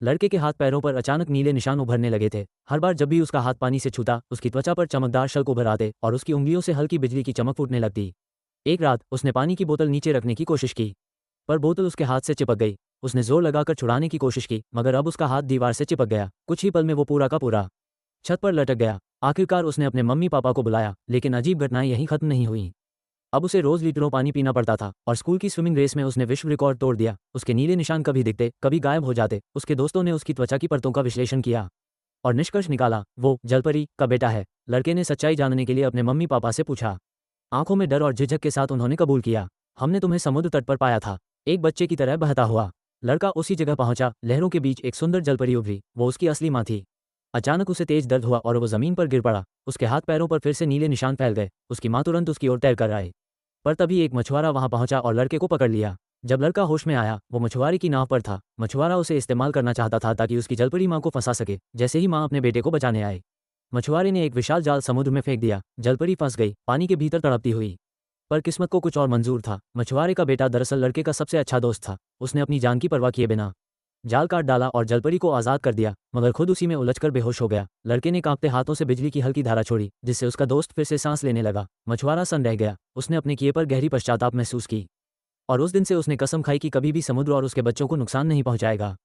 लड़के के हाथ पैरों पर अचानक नीले निशान उभरने लगे थे। हर बार जब भी उसका हाथ पानी से छूता उसकी त्वचा पर चमकदार शल्क उभर आते और उसकी उंगलियों से हल्की बिजली की चमक फूटने लगती। एक रात उसने पानी की बोतल नीचे रखने की कोशिश की, पर बोतल उसके हाथ से चिपक गई। उसने जोर लगाकर छुड़ाने की कोशिश की, मगर अब उसका हाथ दीवार से चिपक गया। कुछ ही पल में वो पूरा का पूरा छत पर लटक गया। आखिरकार उसने अपने मम्मी पापा को बुलाया, लेकिन अजीब घटनाएं यहीं खत्म नहीं हुई। अब उसे रोज लीटरों पानी पीना पड़ता था और स्कूल की स्विमिंग रेस में उसने विश्व रिकॉर्ड तोड़ दिया। उसके नीले निशान कभी दिखते कभी गायब हो जाते। उसके दोस्तों ने उसकी त्वचा की परतों का विश्लेषण किया और निष्कर्ष निकाला, वो जलपरी का बेटा है। लड़के ने सच्चाई जानने के लिए अपने मम्मी पापा से पूछा। आंखों में डर और झिझक के साथ उन्होंने कबूल किया। हमने तुम्हें समुद्र तट पर पाया था, एक बच्चे की तरह बहता हुआ। लड़का उसी जगह पहुंचा, लहरों के बीच एक सुंदर जलपरी उभरी। वो उसकी असली माँ थी। अचानक उसे तेज दर्द हुआ और वो जमीन पर गिर पड़ा। उसके हाथ पैरों पर फिर से नीले निशान फैल गए। उसकी माँ तुरंत उसकी ओर तैर कर आए, पर तभी एक मछुआरा वहां पहुंचा और लड़के को पकड़ लिया। जब लड़का होश में आया, वो मछुआरे की नाव पर था। मछुआरा उसे इस्तेमाल करना चाहता था ताकि उसकी जलपरी माँ को फंसा सके। जैसे ही माँ अपने बेटे को बचाने आए, मछुआरे ने एक विशाल जाल समुद्र में फेंक दिया। जलपरी फंस गई, पानी के भीतर तड़पती हुई। पर किस्मत को कुछ और मंजूर था। मछुआरे का बेटा दरअसल लड़के का सबसे अच्छा दोस्त था। उसने अपनी जान की परवाह किए बिना जाल काट डाला और जलपरी को आज़ाद कर दिया, मगर खुद उसी में उलझकर बेहोश हो गया। लड़के ने कांपते हाथों से बिजली की हल्की धारा छोड़ी, जिससे उसका दोस्त फिर से सांस लेने लगा। मछुआरा सन्न रह गया। उसने अपने किए पर गहरी पश्चाताप महसूस की और उस दिन से उसने कसम खाई कि कभी भी समुद्र और उसके बच्चों को नुकसान नहीं पहुंचाएगा।